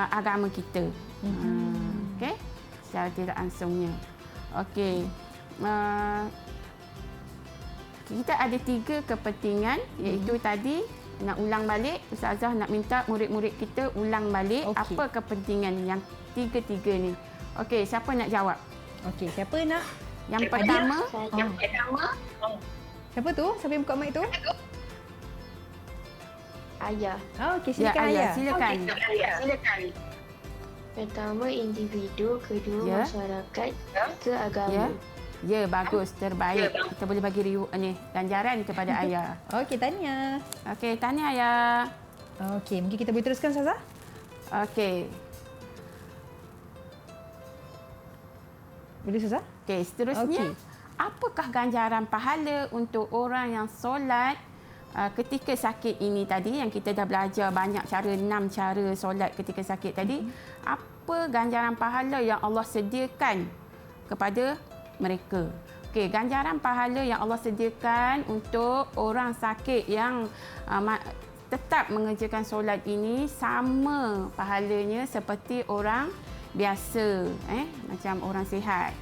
agama kita. Okey, secara tidak langsungnya. Okey. Kita ada 3 kepentingan iaitu tadi nak ulang balik, Ustazah nak minta murid-murid kita ulang balik apa kepentingan yang 3 ni. Okey, siapa nak jawab? Okey, siapa nak? Yang pertama, Siapa tu? Siapa yang buka mic tu? Ayah. Okey, silakan Ayah. Silakan. Silakan. Pertama individu, kedua masyarakat, ketiga agama. Ya, bagus, terbaik. Kita boleh bagi ganjaran kepada Ayah. Okey, Tania. Okey, Tania Ayah. Okey, mungkin kita boleh teruskan Ustazah? Okey. Boleh Ustazah? Okey, seterusnya, apakah ganjaran pahala untuk orang yang solat ketika sakit ini tadi yang kita dah belajar banyak cara, 6 cara solat ketika sakit tadi. Apa ganjaran pahala yang Allah sediakan kepada mereka? Okey, ganjaran pahala yang Allah sediakan untuk orang sakit yang tetap mengerjakan solat ini sama pahalanya seperti orang biasa, macam orang sihat.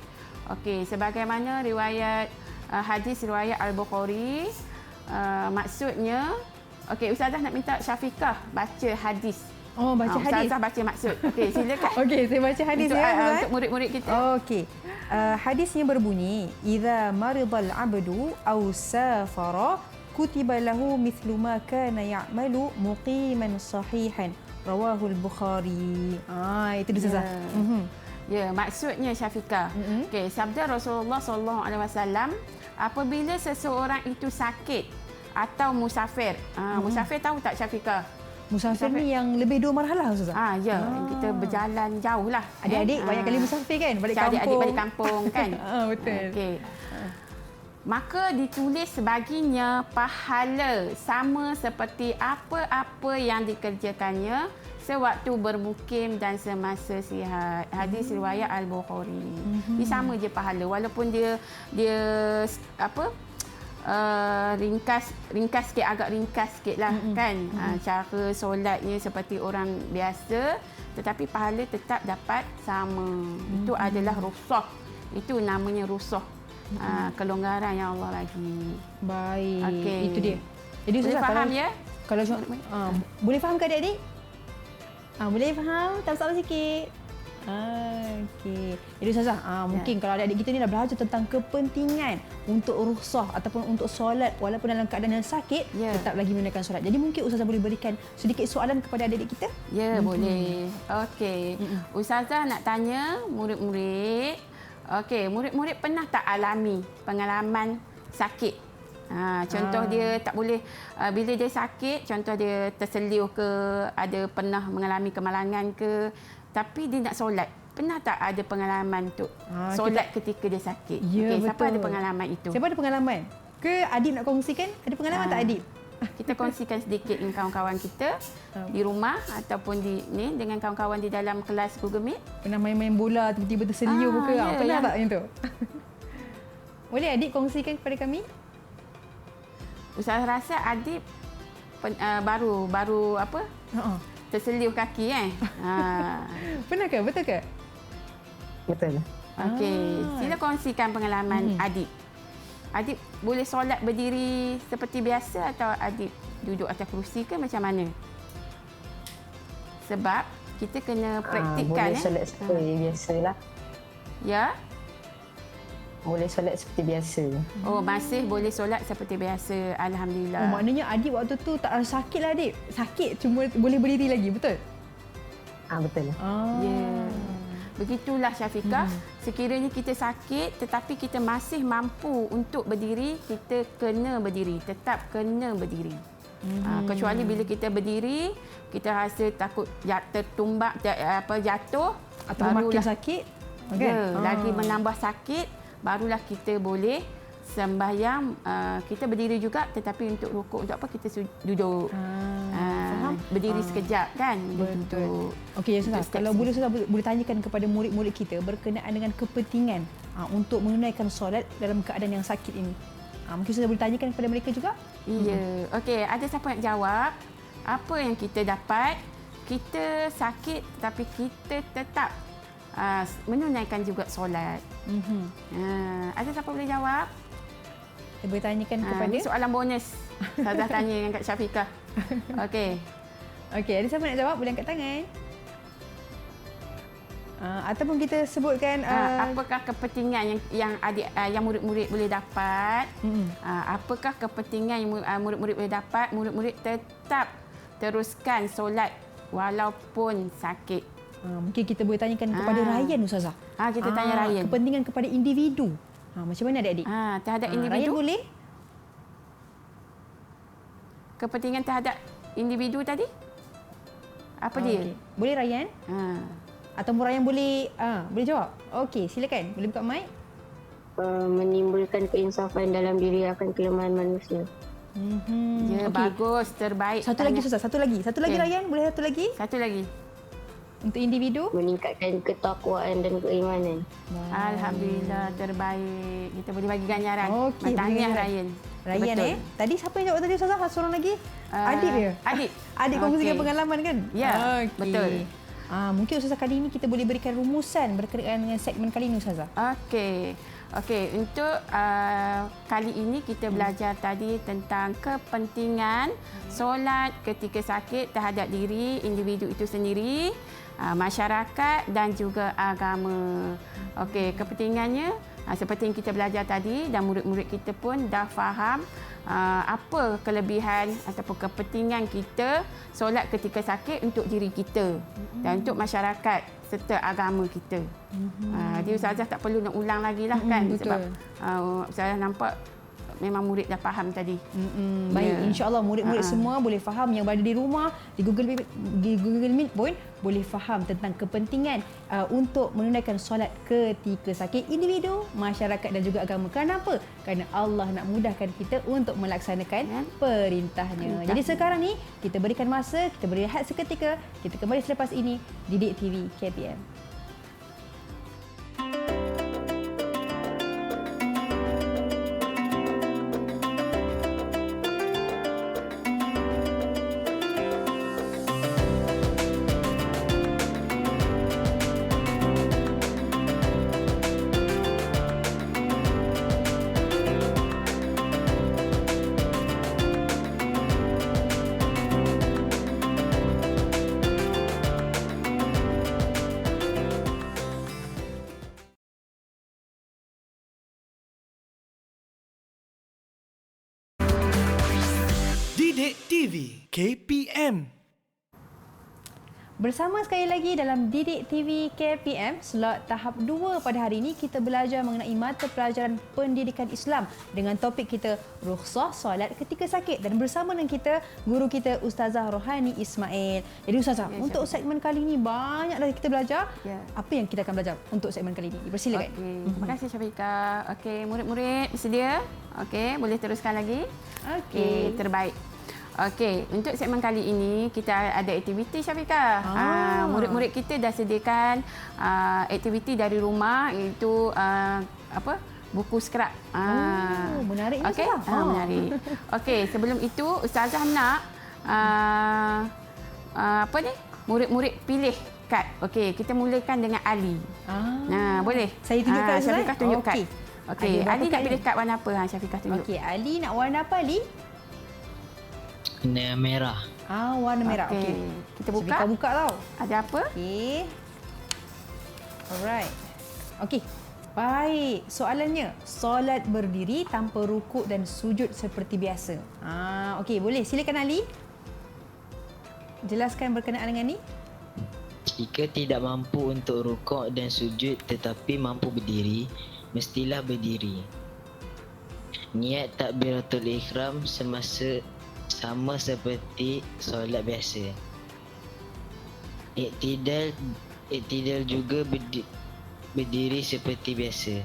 Okey, sebagaimana riwayat hadis riwayat Al-Bukhari, maksudnya, okey, Ustazah nak minta Syafiqah baca hadis. Oh, baca hadis. Ustazah baca maksud. Okey, silakan. Okey, saya baca hadis untuk, ya. untuk murid-murid kita. Okey. Hadisnya berbunyi, "Idza maridal 'abdu aw safara kutiba lahu mithlu ma kana ya'malu muqiman sahihan." Rawahul Bukhari. Itu dia Ustazah. Ya, maksudnya Syafiqah. Okey, sabda Rasulullah SAW, apabila seseorang itu sakit atau musafir. Musafir tahu tak Syafiqah? Musafir ni yang lebih 2 marhalah Ustazah. Ya, kita berjalan jauh lah. Adik-adik banyak kali musafir kan? Balik kampung. Adik-adik balik kampung kan? Betul. Okey. Maka ditulis baginya pahala sama seperti apa-apa yang dikerjakannya sewaktu bermukim dan semasa sihat. Hadis riwayat Al-Bukhari. Dia sama je pahala walaupun dia apa? Ringkas sikit, agak ringkas sikitlah kan. Cara solatnya seperti orang biasa tetapi pahala tetap dapat sama. Itu adalah rukhsah. Itu namanya rukhsah. Kelonggaran yang Allah bagi. Baik. Okay. Itu dia. Jadi boleh Ustazah, faham ya? Kalau boleh faham ke adik-adik? Boleh faham? Tak salah sikit. Okey. Jadi Ustazah, mungkin kalau adik-adik kita ni dah belajar tentang kepentingan untuk rukhsah ataupun untuk solat walaupun dalam keadaan yang sakit, tetap lagi menggunakan solat. Jadi mungkin Ustazah boleh berikan sedikit soalan kepada adik-adik kita? Ya, boleh. Okey. Ustazah nak tanya murid-murid. Okey, murid-murid pernah tak alami pengalaman sakit? Contoh dia tak boleh, bila dia sakit, contoh dia terseliuh ke, ada pernah mengalami kemalangan ke, tapi dia nak solat. Pernah tak ada pengalaman untuk solat ketika dia sakit? Ya, okay, betul. Siapa ada pengalaman itu? Siapa ada pengalaman? Ke Adib nak kongsikan? Ada pengalaman tak Adib? Kita kongsikan sedikit dengan kawan-kawan kita di rumah ataupun dengan kawan-kawan di dalam kelas Google Meet. Pernah main-main bola tiba-tiba terseliu ke? Ya, Pernah tak macam tu? Boleh Adib kongsikan kepada kami? Ustazah rasa Adib baru apa? Terseliu kaki Pernah ke? Betul ke? Betul. Okey, sila kongsikan pengalaman Adib. Adib boleh solat berdiri seperti biasa atau Adib duduk atas kerusi ke macam mana? Sebab kita kena praktikkan. Boleh solat seperti biasalah. Ya? Boleh solat seperti biasa. Oh, masih boleh solat seperti biasa. Alhamdulillah. Maknanya Adib waktu tu tak sakit lah Adib. Sakit cuma boleh berdiri lagi, betul? Betul. Ya. Begitulah Syafiqah. Sekiranya kita sakit tetapi kita masih mampu untuk berdiri, kita kena berdiri. Tetap kena berdiri. Kecuali bila kita berdiri, kita rasa takut tertumbak, jatuh. Atau makin sakit. Ya, lagi menambah sakit, barulah kita boleh sembahyang. Kita berdiri juga tetapi untuk rukuk, untuk apa kita duduk. berdiri sekejap kan. Betul. Okey, Ustazah, Untuk kalau step boleh Ustazah boleh tanyakan kepada murid-murid kita berkenaan dengan kepentingan untuk menunaikan solat dalam keadaan yang sakit ini. Mungkin Ustazah boleh tanyakan kepada mereka juga? Ya. Okey, ada siapa nak jawab? Apa yang kita dapat? Kita sakit tapi kita tetap menunaikan juga solat. Ada siapa boleh jawab? Saya boleh tanyakan kepada... Ini soalan bonus. Ustazah tanya dengan Kak Syafiqah. Okey. Okey, ada siapa nak jawab? Boleh angkat tangan. Ataupun kita sebutkan... apakah kepentingan yang adik yang murid-murid boleh dapat? Apakah kepentingan yang murid-murid boleh dapat? Murid-murid tetap teruskan solat walaupun sakit. Mungkin kita boleh tanyakan kepada Ryan, Ustazah. Kita tanya Ryan. Kepentingan kepada individu. Macam mana adik-adik? Terhadap individu. Ryan boleh? Kepentingan terhadap individu tadi? Apa dia? Okey. Boleh Ryan? Ataupun Ryan boleh jawab? Okey, silakan. Boleh buka mic? Menimbulkan keinsafan dalam diri akan kelemahan manusia. Ya, Okey. bagus, terbaik. Satu lagi Ustaz, satu lagi. Satu lagi Okey. Ryan, boleh satu lagi? Satu lagi. Untuk individu? Meningkatkan ketakwaan dan keimanan. Alhamdulillah, terbaik. Kita boleh bagi ganjaran. Okey, Tahniah boleh. Ryan. Ryan Betul. Tadi siapa yang jawab tadi Ustazah? Seorang lagi? Adik dia? Adik. Adik kongsikan Okey. pengalaman kan? Ya, Okey. betul. Mungkin Ustazah kali ini kita boleh berikan rumusan berkenaan dengan segmen kali ini Ustazah. Okey. Untuk kali ini kita belajar tadi tentang kepentingan solat ketika sakit terhadap diri individu itu sendiri, masyarakat dan juga agama. Okey, kepentingannya seperti yang kita belajar tadi dan murid-murid kita pun dah faham apa kelebihan ataupun kepentingan kita solat ketika sakit untuk diri kita dan untuk masyarakat serta agama kita. Jadi Ustazah tak perlu nak ulang lagi lah kan, betul. sebab Ustazah nampak memang murid dah faham tadi. Baik, Ya. insya-Allah murid-murid semua boleh faham, yang berada di rumah, di Google Meet pun boleh faham tentang kepentingan untuk menunaikan solat ketika sakit individu, masyarakat dan juga agama. Kenapa? Kerana Allah nak mudahkan kita untuk melaksanakan perintahnya. Jadi sekarang ni kita berikan masa, kita berehat seketika, kita kembali selepas ini Didik TV KPM. Didik TV KPM. Bersama sekali lagi dalam Didik TV KPM, slot tahap 2 pada hari ini kita belajar mengenai mata pelajaran pendidikan Islam dengan topik kita rukhsah solat ketika sakit, dan bersama dengan kita guru kita Ustazah Rohani Ismail. Jadi Ustazah, untuk segmen kali ini banyak dah kita belajar. Ya. Apa yang kita akan belajar untuk segmen kali ini? Dipersilakan. Okey, terima kasih Syafiqah. Okey, murid-murid bersedia? Okey, boleh teruskan lagi? Okey, terbaik. Okey, untuk segmen kali ini kita ada aktiviti Syafiqah. Murid-murid kita dah sediakan aktiviti dari rumah, iaitu buku skrap. Menariknya Okey, Ustazah. menarik. Okey, sebelum itu Ustazah nak murid-murid pilih kad. Okey, kita mulakan dengan Ali. Boleh? Saya tunjuk kad, Ustazah? Syafiqah tunjuk kad. Okey. Okey, Ada berapa Ali kad nak ni? pilih kad warna apa? Syafiqah tunjuk. Okey, Ali nak warna apa Ali? Kena merah. Warna merah. Okey. Okey. Kita buka. Kita buka tau. Ada apa? Okey. Alright. Okey. Baik. Soalannya, solat berdiri tanpa rukuk dan sujud seperti biasa. Okey, boleh. Silakan Ali. Jelaskan berkenaan dengan ni. Jika tidak mampu untuk rukuk dan sujud tetapi mampu berdiri, mestilah berdiri. Niat takbiratul ihram sama seperti solat biasa. Iktidal juga berdiri seperti biasa.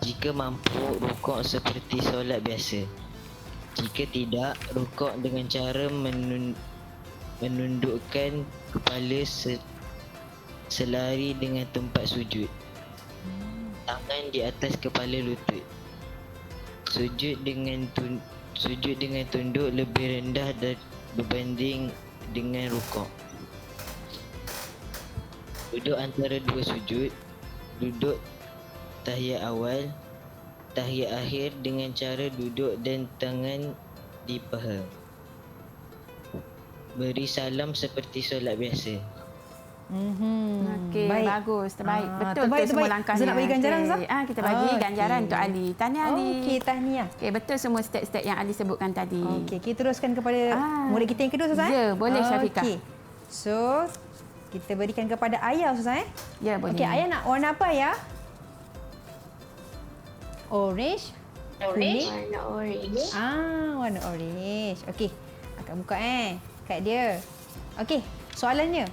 Jika mampu rukuk seperti solat biasa. Jika tidak, rukuk dengan cara menundukkan kepala selari dengan tempat sujud. Tangan di atas kepala lutut. Sujud dengan tunduk lebih rendah berbanding dengan rukuk. Duduk antara dua sujud. Duduk tahiyat awal, tahiyat akhir dengan cara duduk dan tangan di paha. Beri salam seperti solat biasa. Okey, Baik. bagus, terbaik. Betul terbaik, semua terbaik. langkahnya. Ustaz nak bagi ganjaran, Okey. Ustaz? Kita bagi ganjaran untuk Ali. Tahniah Ali. Okey, tahniah. Okey, betul semua step-step yang Ali sebutkan tadi. Okey, kita teruskan kepada murid kita yang kedua, Ustaz. Ya, boleh, Syafiqah. Okey. So, kita berikan kepada Ayah, Ustaz. Ya, boleh. Okey, Ayah nak warna apa, Ayah? Orange. Kuning. Warna orange. Warna orange. Okey, akak buka kat dia. Okey, soalannya.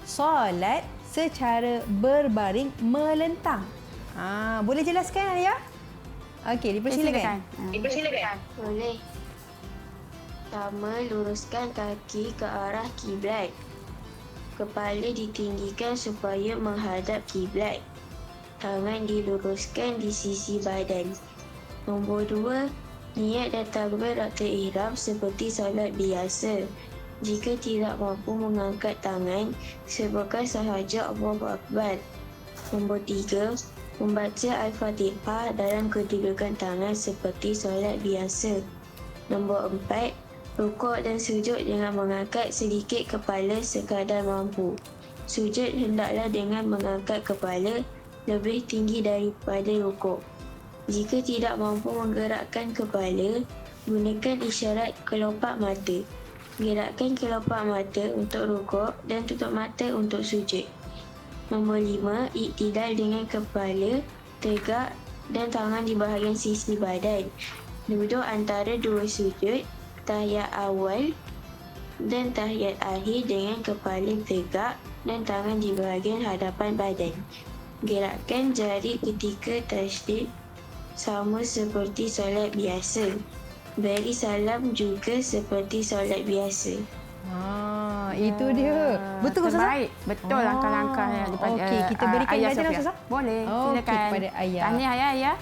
Solat secara berbaring melentang. Boleh jelaskan, Ayah? Okey, dipersilakan. Boleh. Pertama, luruskan kaki ke arah kiblat. Kepala ditinggikan supaya menghadap kiblat. Tangan diluruskan di sisi badan. Nombor 2, niat dan takbiratul ihram seperti solat biasa. Jika tidak mampu mengangkat tangan, sebutkan sahaja Allahu Akbar. Nombor 3, membaca Al-Fatihah dalam kedudukan tangan seperti solat biasa. Nombor 4, rukuk dan sujud dengan mengangkat sedikit kepala sekadar mampu. Sujud hendaklah dengan mengangkat kepala lebih tinggi daripada rukuk. Jika tidak mampu menggerakkan kepala, gunakan isyarat kelopak mata. Gerakkan kelopak mata untuk rukuk dan tutup mata untuk sujud. Nombor 5, iktidal dengan kepala tegak dan tangan di bahagian sisi badan. Duduk antara dua sujud, tahiyat awal dan tahiyat akhir dengan kepala tegak dan tangan di bahagian hadapan badan. Gerakkan jari ketika tasydid sama seperti solat biasa. Beri salam juga seperti solat biasa. Itu dia. Betul ke, Ustazah? Terbaik. Betul langkah-langkah daripada Okey, kita berikan Ayah ganjaran, Sofia. Ustazah? Boleh, Okey, silakan. kepada Ayah. Tahniah Ayah.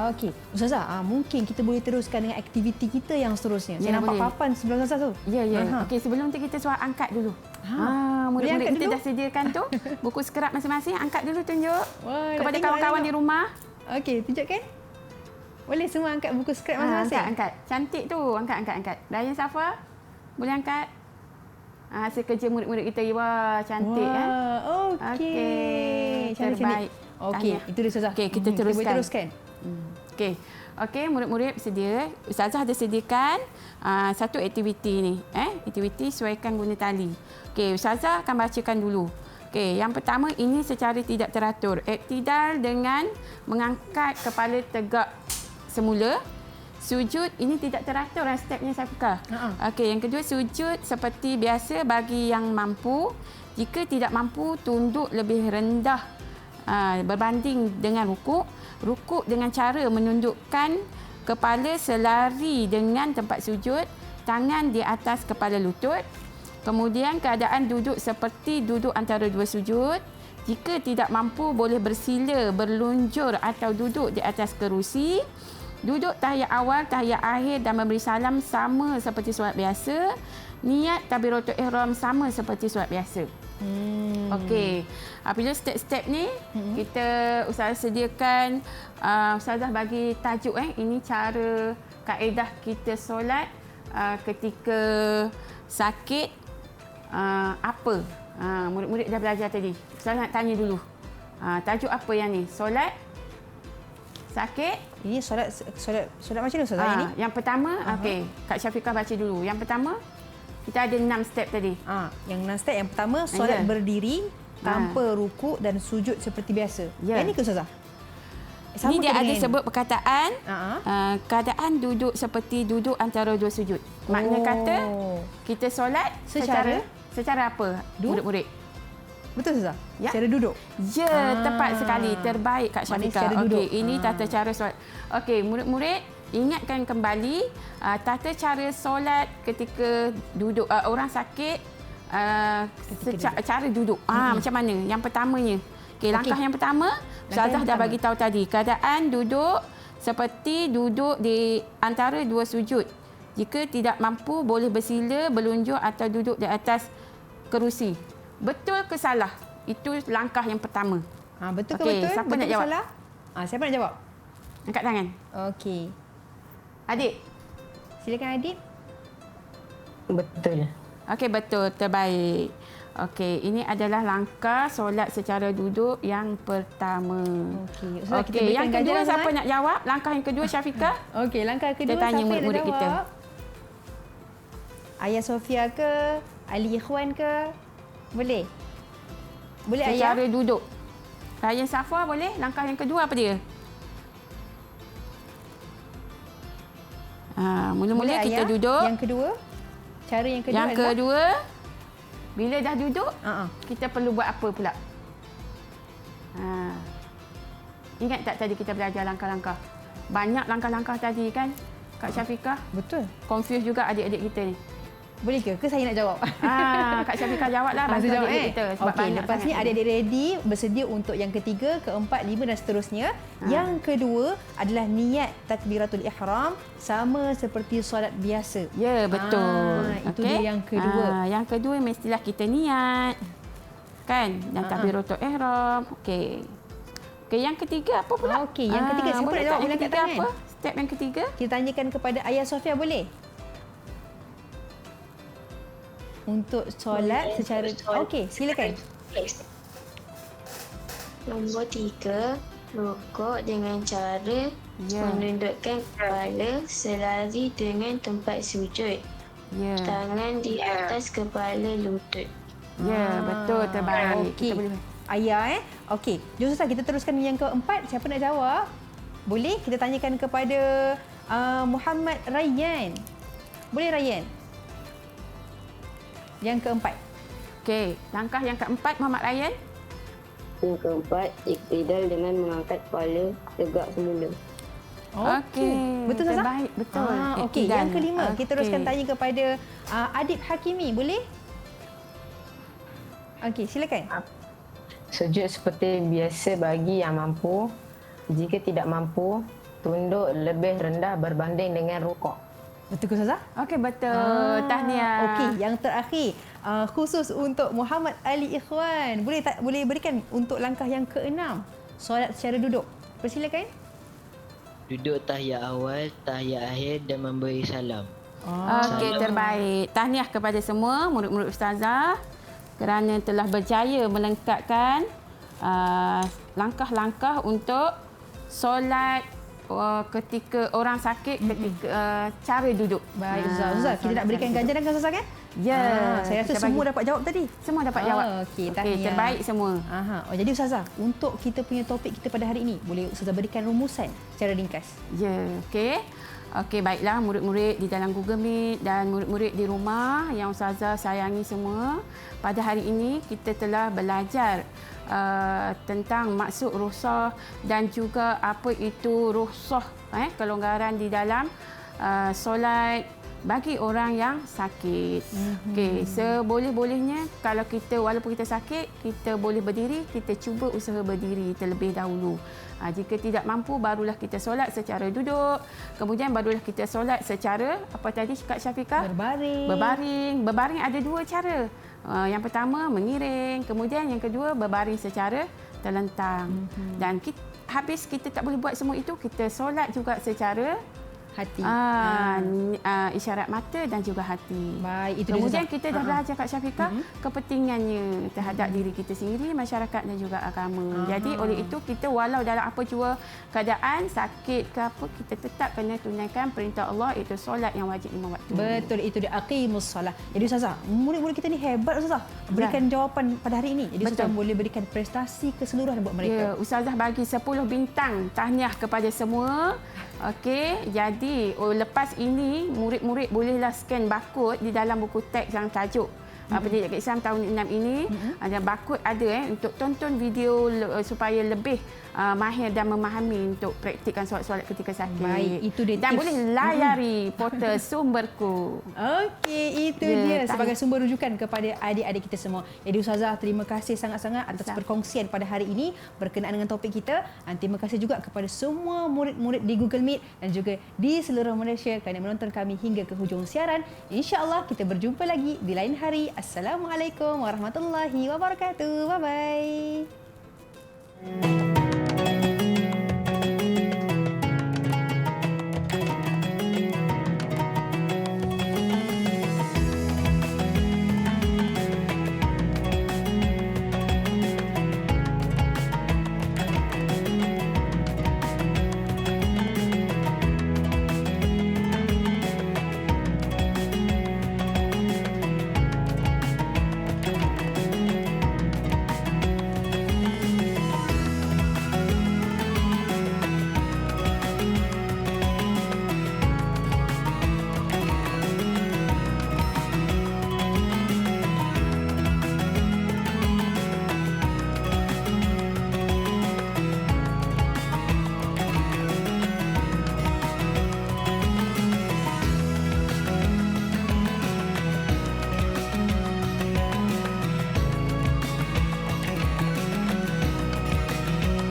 Okey. Ustazah, mungkin kita boleh teruskan dengan aktiviti kita yang seterusnya. Ya, Saya nampak boleh. papan sebelah Ustazah tu. Ya, ya. Aha. Okey, sebelum tu kita suruh angkat dulu. Boleh Murid-murid angkat kita dulu? dah sediakan tu buku skrap masing-masing. Angkat dulu tunjuk Wah, nak kepada tengok, kawan-kawan nak di tengok. rumah. Okey, tunjukkan. Boleh semua angkat buku skrip masing-masing? Angkat. Cantik tu. Angkat. Ryan Safa, boleh angkat. Hasil kerja murid-murid kita. Wah, cantik. Wah, okey. Cantik-cantik. Terbaik. Okey, Tahniah. itu dia Ustazah. Okey, kita boleh teruskan. teruskan. Okey, murid-murid bersedia. Ustazah ada sediakan satu aktiviti ni. Aktiviti sesuaikan guna tali. Okey, Ustazah akan bacakan dulu. Okey, yang pertama ini secara tidak teratur. Iktidal dengan mengangkat kepala tegak semula. Sujud ini tidak teratur stepnya Syafiqah. Okey, yang kedua sujud seperti biasa bagi yang mampu. Jika tidak mampu, tunduk lebih rendah berbanding dengan rukuk. Rukuk dengan cara menundukkan kepala selari dengan tempat sujud, tangan di atas kepala lutut. Kemudian keadaan duduk seperti duduk antara dua sujud. Jika tidak mampu, boleh bersila, berlunjur atau duduk di atas kerusi. Duduk tahiyat awal, tahiyat akhir dan memberi salam sama seperti solat biasa. Niat takbiratul ihram sama seperti solat biasa. Okey. Apabila step-step ni, kita Ustazah sediakan, Ustazah bagi tajuk ini cara kaedah kita solat ketika sakit apa? Murid-murid dah belajar tadi. Ustazah nak tanya dulu. Tajuk apa yang ni? Solat sakit. Ini solat macam mana Ustazah ini? Yang pertama, okey, Kak Syafiqah baca dulu. Yang pertama, kita ada 6 step tadi. Yang 6 step yang pertama solat Ya. berdiri tanpa rukuk dan sujud seperti biasa. Ya. Yang ni ke Ustazah? Ini dia ada sebut perkataan keadaan duduk seperti duduk antara dua sujud. Makna kata kita solat secara apa? Murid-murid. Betul Ustazah? Ya. Secara duduk? Ya, tepat sekali. Terbaik Kak Maknanya Syafiqah. secara duduk. Okey, ini tata cara solat. Okey, murid-murid ingatkan kembali tata cara solat ketika duduk orang sakit, cara duduk. Macam mana? Yang pertamanya. Okey, langkah yang pertama, Ustazah dah bagi tahu tadi. Keadaan duduk seperti duduk di antara dua sujud. Jika tidak mampu, boleh bersila, berlunjuk atau duduk di atas kerusi. Betul ke salah? Itu langkah yang pertama. Betul ke Okey, betul? siapa Betul nak ke jawab? salah? Siapa nak jawab? Angkat tangan. Okey. Adik. Silakan Adit. Betul. Okey, betul. Terbaik. Okey, ini adalah langkah solat secara duduk yang pertama. Okey. Ustazah, kita Okey, berikan yang kedua ganjaran, siapa Azman? nak jawab? Langkah yang kedua Syafiqah. Okey, langkah kedua Kita tanya siapa yang nak murid-murid kita. jawab? Ayah Sofia ke? Ali Ikhwan ke? Boleh? Boleh Ayah? Secara duduk. Ryan Safwa boleh? Langkah yang kedua apa dia? Mula-mula Boleh, kita Ayah? duduk. Yang kedua? Cara yang kedua Yang adalah? kedua, bila dah duduk, kita perlu buat apa pula? Ingat tak tadi kita belajar langkah-langkah? Banyak langkah-langkah tadi kan, Kak Syafiqah? Betul. Confuse juga adik-adik kita ni. Boleh ke? Ke saya nak jawab? Kak Syafiqah jawablah, bantu Jawab, adik-adik kita. Sebab Okey, banyak lepas ni sangat. adik-adik ready bersedia untuk yang ketiga, keempat, lima dan seterusnya. Yang kedua adalah niat takbiratul ihram sama seperti solat biasa. Ya, betul. Itu dia yang kedua. Yang kedua mestilah kita niat. Kan? Dan takbiratul ihram. Okey. Okey, yang ketiga apa pula? Okey, yang ketiga siapa boleh nak jawab? tak Boleh yang angkat ketiga tangan. apa? Step yang ketiga? Kita tanyakan kepada Ayah Sofia, boleh? Untuk solat secara... Okey, silakan. Nombor 3, rukuk dengan cara menundukkan kepala selari dengan tempat sujud. Ya. Tangan di atas kepala lutut. Ya, betul, terbaik. Okey. Kita boleh. Ayah Okey. Jom Ustaz, kita teruskan yang keempat. Siapa nak jawab? Boleh? Kita tanyakan kepada Muhammad Rayyan. Boleh Rayyan? Yang keempat. Okey, langkah yang keempat Muhammad Ryan. Yang keempat, iktidal dengan mengangkat kepala tegak semula. Okey. Betul Ustazah? Terbaik, betul. Okey, Iktidal. yang kelima. Kita teruskan Okey. tanya kepada Adib Hakimi. Boleh? Okey, silakan. Sujud seperti biasa bagi yang mampu. Jika tidak mampu, tunduk lebih rendah berbanding dengan rukuk. Betul ke Ustazah? Okey, betul. Tahniah. Okey, yang terakhir khusus untuk Muhammad Ali Ikhwan. Boleh berikan untuk langkah yang keenam, solat secara duduk. Persilakan. Duduk tahiyat awal, tahiyat akhir dan memberi salam. Okey, terbaik. Tahniah kepada semua murid-murid Ustazah kerana telah berjaya melengkapkan langkah-langkah untuk solat ketika orang sakit, ketika cara duduk. Baik Ustazah. Ustazah, kita nak berikan ganjaran kan Ustazah kan? Ya, Saya rasa kita semua bagi. dapat jawab tadi. Semua dapat jawab. Okey, Okey, tahniah. terbaik semua. Jadi Ustazah, untuk kita punya topik kita pada hari ini, boleh Ustazah berikan rumusan secara ringkas? Ya, okey. Okey, baiklah murid-murid di dalam Google Meet dan murid-murid di rumah yang Ustazah sayangi semua. Pada hari ini kita telah belajar tentang maksud rukhsah dan juga apa itu rukhsah, kelonggaran di dalam solat bagi orang yang sakit. Okey, seboleh-bolehnya kalau kita walaupun kita sakit, kita boleh berdiri, kita cuba usaha berdiri terlebih dahulu. Jika tidak mampu, barulah kita solat secara duduk. Kemudian barulah kita solat secara apa tadi Kak Syafiqah? Berbaring. Berbaring ada dua cara. Yang pertama mengiring, kemudian yang kedua berbaring secara terlentang. Dan habis kita tak boleh buat semua itu, kita solat juga secara Hati. isyarat mata dan juga hati. Baik, itu dia, Kemudian Ustazah. kita dah belajar Kak Syafiqah kepentingannya terhadap diri kita sendiri, masyarakat dan juga agama. Jadi oleh itu kita walau dalam apa jua keadaan, sakit ke apa, kita tetap kena tunaikan perintah Allah, iaitu solat yang wajib 5 waktu. Betul, itu dia aqimus solah. Jadi Ustazah, murid-murid kita ni hebat Ustazah. Berikan jawapan pada hari ini. Jadi Ustazah boleh berikan prestasi keseluruhan buat mereka. Ya, Ustazah bagi 10 bintang tahniah kepada semua. Okey, jadi lepas ini murid-murid bolehlah scan barcode di dalam buku teks yang tajuk pendidikan Islam tahun 6 ini. Dan barcode ada untuk tonton video supaya lebih mahir dan memahami untuk praktikkan solat-solat ketika sakit. Baik, itu dia dan tips. boleh layari portal Sumberku. Okey, itu dia sebagai sumber rujukan kepada adik-adik kita semua. Jadi Ustazah, terima kasih sangat-sangat atas perkongsian pada hari ini berkenaan dengan topik kita. Dan terima kasih juga kepada semua murid-murid di Google Meet dan juga di seluruh Malaysia kerana menonton kami hingga ke hujung siaran. InsyaAllah kita berjumpa lagi di lain hari. Assalamualaikum warahmatullahi wabarakatuh. Bye-bye.